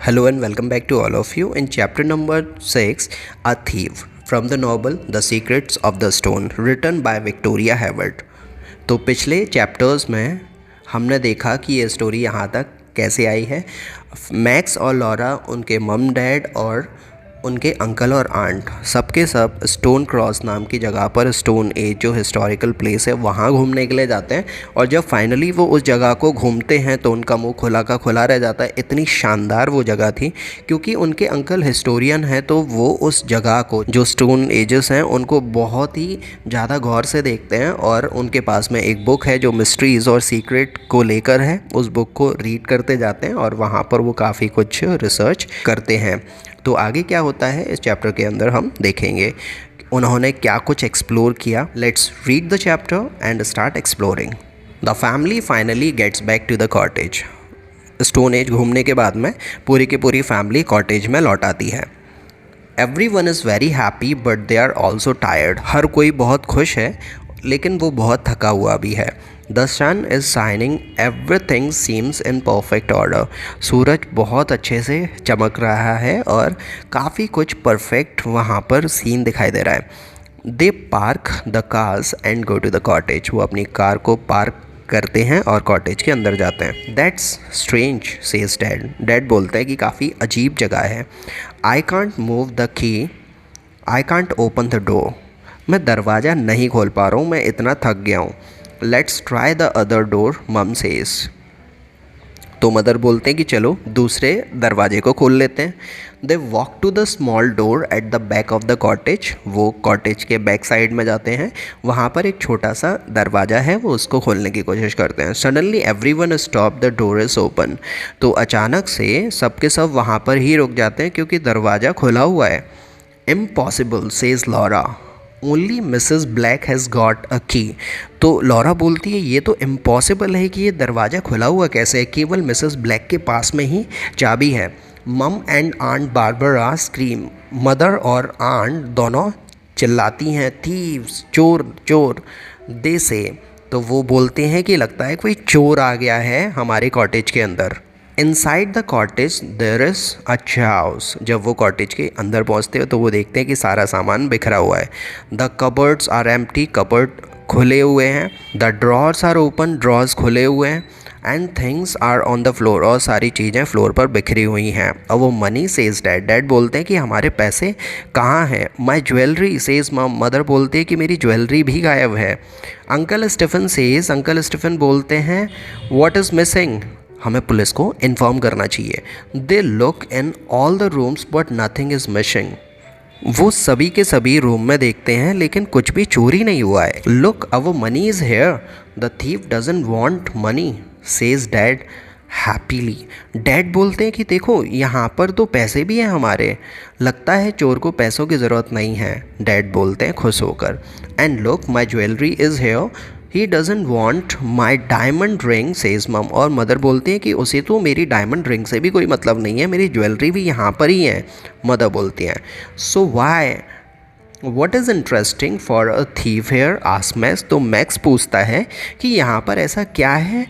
Hello and welcome back to all of you in chapter number 6, A Thief, from the novel The Secrets of the Stone, written by Victoria Havard। तो पिछले chapters में हमने देखा कि ये story यहाँ तक कैसे आई है। मैक्स और लॉरा, उनके मम डैड और उनके अंकल और आंट सबके सब स्टोन क्रॉस नाम की जगह पर स्टोन एज जो हिस्टोरिकल प्लेस है वहाँ घूमने के लिए जाते हैं। और जब फाइनली वो उस जगह को घूमते हैं तो उनका मुंह खुला का खुला रह जाता है। इतनी शानदार वो जगह थी क्योंकि उनके अंकल हिस्टोरियन हैं, तो वो उस जगह को जो स्टोन एजेस हैं उनको बहुत ही ज़्यादा गौर से देखते हैं। और उनके पास में एक बुक है जो मिस्ट्रीज़ और सीक्रेट को लेकर है। उस बुक को रीड करते जाते हैं और वहाँ पर वो काफ़ी कुछ रिसर्च करते हैं। तो आगे क्या होता है इस चैप्टर के अंदर हम देखेंगे उन्होंने क्या कुछ एक्सप्लोर किया। Let's read the chapter and start exploring. The family finally gets back to the cottage. Stone age घूमने के बाद में पूरी की पूरी फैमिली कॉटेज में लौट आती है। Everyone is very happy but they are also tired. हर कोई बहुत खुश है लेकिन वो बहुत थका हुआ भी है। The sun is shining, everything seems in perfect order. सूरज बहुत अच्छे से चमक रहा है और काफ़ी कुछ परफेक्ट वहाँ पर सीन दिखाई दे रहा है। They park the cars and go to the cottage. वो अपनी कार को पार्क करते हैं और कॉटेज के अंदर जाते हैं। That's strange says dad. Dad बोलते हैं कि काफ़ी अजीब जगह है। I can't move the key, I can't open the door. मैं दरवाज़ा नहीं खोल पा रहा हूँ, मैं इतना थक गया हूँ। Let's try the other door, मम सेज। तो मदर बोलते हैं कि चलो दूसरे दरवाजे को खोल लेते हैं। They walk to the small door at the back of the cottage. वो कॉटेज के बैक साइड में जाते हैं। वहाँ पर एक छोटा सा दरवाज़ा है, वो उसको खोलने की कोशिश करते हैं। Suddenly everyone stop, the door is open. तो अचानक से सबके सब वहाँ पर ही रुक जाते हैं क्योंकि दरवाज़ा खुला हुआ है। Impossible says Laura, only Mrs black has got a की। तो लॉरा बोलती है ये तो इम्पॉसिबल है कि ये दरवाज़ा खुला हुआ कैसे है, केवल मिसेस ब्लैक के पास में ही चाबी है। Mum and aunt Barbara scream. Mother और आंट दोनों चिल्लाती हैं, थीव्स, चोर चोर। दे से, तो वो बोलते हैं कि लगता है कोई चोर आ गया है हमारे कॉटेज के अंदर। Inside the cottage there is a house. जब वो कॉटेज के अंदर पहुंचते हो तो वो देखते हैं कि सारा सामान बिखरा हुआ है। The cupboards are empty, cupboard खुले हुए हैं। The drawers are open, drawers खुले हुए हैं। And things are on the floor, और सारी चीज़ें फ्लोर पर बिखरी हुई हैं। और वो मनी सेज डैड। डैड बोलते हैं कि हमारे पैसे कहाँ हैं। My jewellery says mum. Mother बोलती है कि मेरी ज्वेलरी भी गायब है। Uncle Stephen says. Uncle Stephen बोलते हैं व्हाट इज़ मिसिंग, हमें पुलिस को इन्फॉर्म करना चाहिए। They look in all the rooms but nothing is missing. वो सभी के सभी रूम में देखते हैं लेकिन कुछ भी चोरी नहीं हुआ है। Look our money is here, the thief doesn't want money says dad happily. Dad बोलते हैं कि देखो यहाँ पर तो पैसे भी हैं हमारे, लगता है चोर को पैसों की ज़रूरत नहीं है। डैड बोलते हैं खुश होकर। And look my jewellery is here, he doesn't want my diamond ring says मम। और मदर बोलती है कि उसे तो मेरी डायमंड रिंग से भी कोई मतलब नहीं है, मेरी ज्वेलरी भी यहाँ पर ही है। मदर बोलती हैं so why, what is interesting for a thief here ask Max. तो मैक्स पूछता है कि यहाँ पर ऐसा क्या है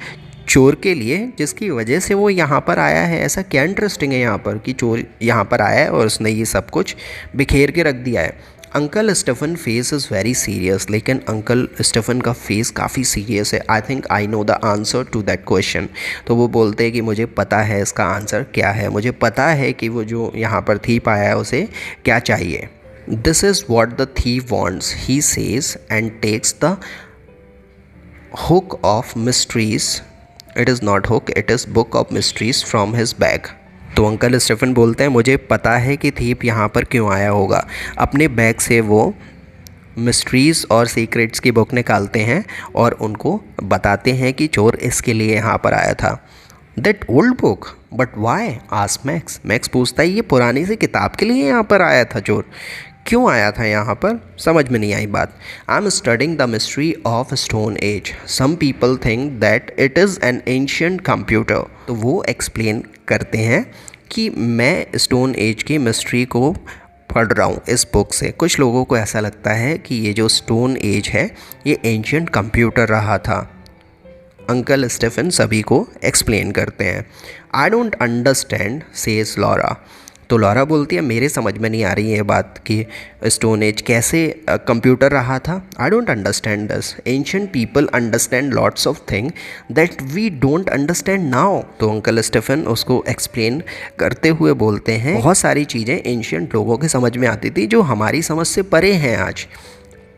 चोर के लिए जिसकी वजह से वो यहाँ पर आया है। ऐसा क्या इंटरेस्टिंग है यहाँ पर कि चोर यहाँ पर आया है और उसने ये सब कुछ बिखेर के रख दिया है। Uncle Stephen face is very serious. लेकिन अंकल स्टीफन का फेस काफ़ी सीरियस है। I think I know the answer to that question. तो वो बोलते हैं कि मुझे पता है इसका आंसर क्या है, मुझे पता है कि वो जो यहाँ पर थीप आया है उसे क्या चाहिए। This is what the thief wants he says and takes the hook of mysteries. It is not hook, it is book of mysteries from his bag. तो अंकल स्टीफन बोलते हैं मुझे पता है कि थीप यहाँ पर क्यों आया होगा। अपने बैग से वो मिस्ट्रीज़ और सीक्रेट्स की बुक निकालते हैं और उनको बताते हैं कि चोर इसके लिए यहाँ पर आया था। That old book but why ask max. Max पूछता है ये पुरानी सी किताब के लिए यहाँ पर आया था चोर, क्यों आया था यहाँ पर, समझ में नहीं आई बात। I am studying the mystery of stone age, some people think that it is an ancient computer. तो वो एक्सप्लेन करते हैं कि मैं स्टोन एज की मिस्ट्री को पढ़ रहा हूँ इस बुक से। कुछ लोगों को ऐसा लगता है कि ये जो स्टोन एज है ये एंशियंट कंप्यूटर रहा था। अंकल स्टीफन सभी को एक्सप्लेन करते हैं। आई डोंट अंडरस्टैंड सेज लॉरा। तो लॉरा बोलती है मेरे समझ में नहीं आ रही है ये बात कि स्टोन एज कैसे कंप्यूटर रहा था। I don't understand this. Ancient people understand lots of thing that we don't understand now. तो अंकल स्टीफन उसको एक्सप्लेन करते हुए बोलते हैं बहुत सारी चीज़ें एंशियंट लोगों के समझ में आती थी जो हमारी समझ से परे हैं आज।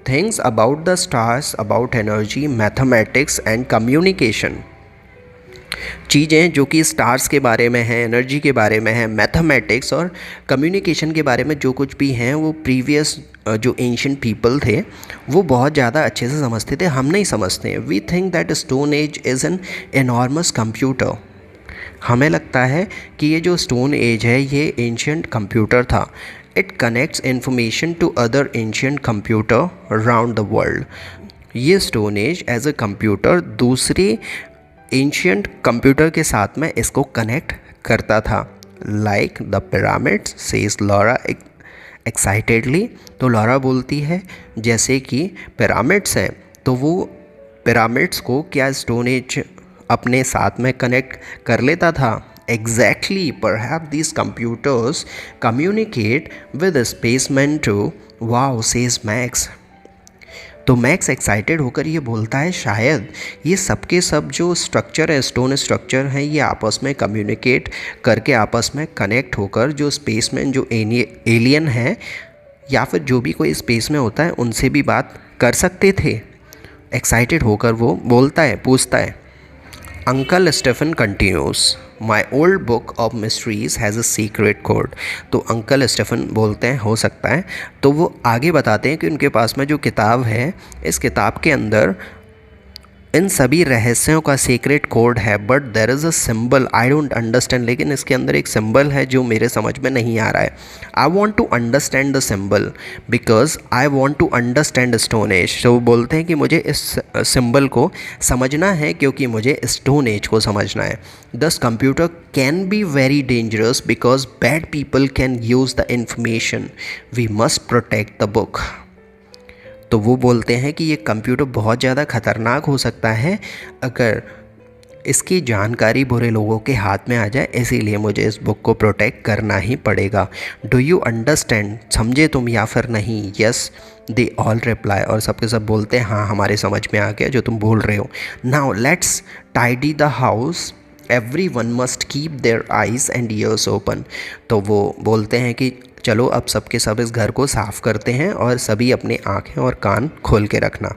Things about the stars, about energy, mathematics and communication. चीज़ें जो कि स्टार्स के बारे में हैं, एनर्जी के बारे में है, मैथमेटिक्स और कम्युनिकेशन के बारे में जो कुछ भी हैं वो प्रीवियस जो एंशिएंट पीपल थे वो बहुत ज़्यादा अच्छे से समझते थे, हम नहीं समझते। We think that stone age is an enormous computer. हमें लगता है कि ये जो स्टोन एज है ये एंशिएंट कंप्यूटर था। It connects information to other ancient computer around the world. ये stone age as a computer दूसरे एंशियंट कंप्यूटर के साथ में इसको कनेक्ट करता था। Like the pyramids, says Laura excitedly. तो लॉरा बोलती है जैसे कि पिरामिड्स हैं, तो वो पिरामिड्स को क्या स्टोन एज अपने साथ में कनेक्ट कर लेता था? Exactly, perhaps these computers communicate with spaceman too. Wow, says Max. तो मैक्स एक्साइटेड होकर ये बोलता है शायद ये सब के सब जो स्ट्रक्चर है, स्टोन स्ट्रक्चर हैं, ये आपस में कम्युनिकेट करके आपस में कनेक्ट होकर जो स्पेस में जो एलियन है या फिर जो भी कोई स्पेस में होता है उनसे भी बात कर सकते थे। एक्साइटेड होकर वो बोलता है, पूछता है। Uncle Stephen continues, my old book of mysteries has a secret code. तो अंकल स्टीफन बोलते हैं हो सकता है, तो वो आगे बताते हैं कि उनके पास में जो किताब है इस किताब के अंदर इन सभी रहस्यों का सीक्रेट कोड है। But there is a symbol I don't understand. लेकिन इसके अंदर एक सिंबल है जो मेरे समझ में नहीं आ रहा है। I want to understand the symbol because I want to understand stone age. तो वो बोलते हैं कि मुझे इस सिंबल को समझना है क्योंकि मुझे स्टोन एज को समझना है। This computer can be very dangerous because bad people can use the information. We must protect the book. तो वो बोलते हैं कि ये कंप्यूटर बहुत ज़्यादा ख़तरनाक हो सकता है अगर इसकी जानकारी बुरे लोगों के हाथ में आ जाए, इसीलिए मुझे इस बुक को प्रोटेक्ट करना ही पड़ेगा। Do you understand? समझे तुम या फिर नहीं? Yes they all reply. और सबके सब बोलते हैं हाँ हमारे समझ में आ गया जो तुम बोल रहे हो। Now let's tidy the house, everyone must keep their eyes and years open. तो वो बोलते हैं कि चलो अब सबके सब इस घर को साफ़ करते हैं और सभी अपनी आँखें और कान खोल के रखना।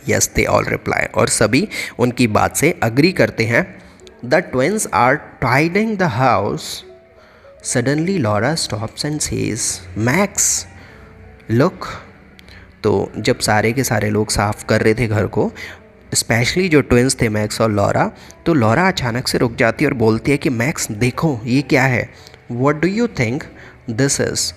Yes they all reply. और सभी उनकी बात से अग्री करते हैं। The twins are tidying the house. Suddenly Laura stops and says Max look. तो जब सारे के सारे लोग साफ़ कर रहे थे घर को, स्पेशली जो ट्विंस थे मैक्स और लॉरा, तो लॉरा अचानक से रुक जाती है और बोलती है कि मैक्स देखो ये क्या है? What do you think this is?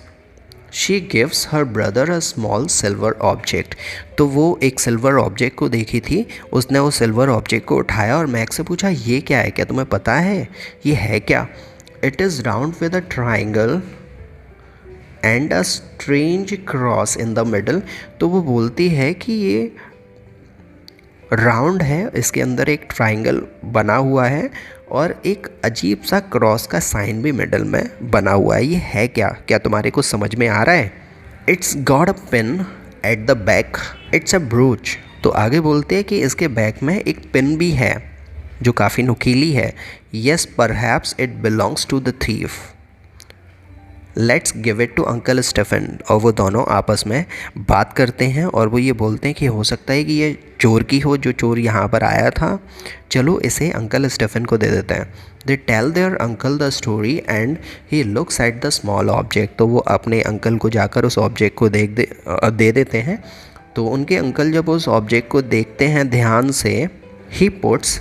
She gives her brother a small silver object. तो वो एक सिल्वर ऑब्जेक्ट को देखी थी, उसने वो सिल्वर ऑब्जेक्ट को उठाया और मैक्स से पूछा ये क्या है, क्या तुम्हें पता है ये है क्या? It is round with a triangle and a strange cross in the middle. तो वो बोलती है कि ये राउंड है, इसके अंदर एक ट्राइंगल बना हुआ है और एक अजीब सा क्रॉस का साइन भी मिडल में बना हुआ है। ये है क्या? क्या तुम्हारे को समझ में आ रहा है? It's got a pin eight the back, it's a ब्रूच। तो आगे बोलते हैं कि इसके बैक में एक पिन भी है जो काफ़ी नुकीली है। Yes perhaps it belongs to the thief, let's give it to uncle Stephen. और वो दोनों आपस में बात करते हैं और वो ये बोलते हैं कि हो सकता है कि ये चोर की हो, जो चोर यहाँ पर आया था, चलो इसे अंकल स्टीफन को दे देते हैं। They tell their uncle the story and he looks at the small object. तो वो अपने अंकल को जाकर उस ऑब्जेक्ट को दे देते हैं। तो उनके अंकल जब उस ऑब्जेक्ट को देखते हैं ध्यान से, he puts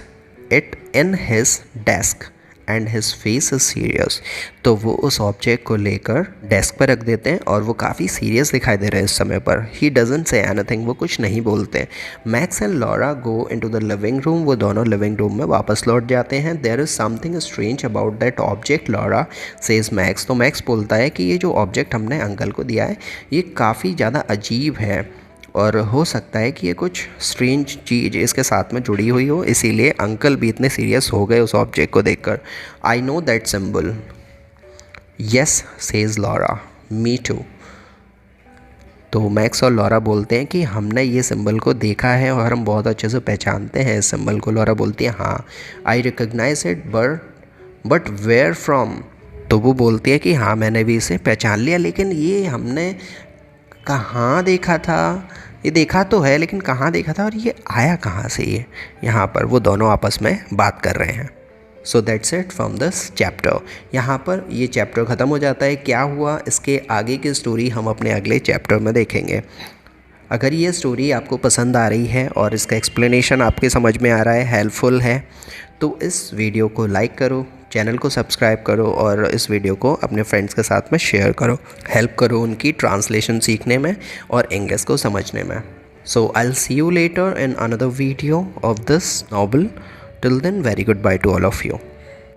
it in his desk and his face is serious. तो वो उस ऑब्जेक्ट को लेकर डेस्क पर रख देते हैं और वो काफ़ी सीरियस दिखाई दे रहे हैं इस समय पर। ही डजंट से एनीथिंग, वो कुछ नहीं बोलते। Max and Laura go into the living room. वो दोनों लिविंग रूम में वापस लौट जाते हैं। There is something strange about that object Laura says Max. तो मैक्स बोलता है कि ये जो ऑब्जेक्ट हमने अंकल को दिया है ये काफ़ी ज़्यादा अजीब है और हो सकता है कि ये कुछ स्ट्रेंज चीज़ इसके साथ में जुड़ी हुई हो, इसीलिए अंकल भी इतने सीरियस हो गए उस ऑब्जेक्ट को देखकर। I know that symbol. Yes says Laura, me too. तो मैक्स और लॉरा बोलते हैं कि हमने ये सिंबल को देखा है और हम बहुत अच्छे से पहचानते हैं इस सिंबल को। लॉरा बोलती है हाँ, I recognise it but where from. तो वो बोलती है कि हाँ मैंने भी इसे पहचान लिया, लेकिन ये हमने कहाँ देखा था, ये देखा तो है लेकिन कहाँ देखा था और ये आया कहाँ से ये। यहाँ पर वो दोनों आपस में बात कर रहे हैं। So that's it from this chapter. यहाँ पर ये चैप्टर ख़त्म हो जाता है। क्या हुआ इसके आगे की स्टोरी हम अपने अगले चैप्टर में देखेंगे। अगर ये स्टोरी आपको पसंद आ रही है और इसका एक्सप्लेनेशन आपके समझ में आ रहा है, हेल्पफुल है, तो इस वीडियो को लाइक करो, चैनल को सब्सक्राइब करो और इस वीडियो को अपने फ्रेंड्स के साथ में शेयर करो। हेल्प करो उनकी ट्रांसलेशन सीखने में और इंग्लिश को समझने में। So I will see you later in another video of this novel. Till then, very good bye to all of you.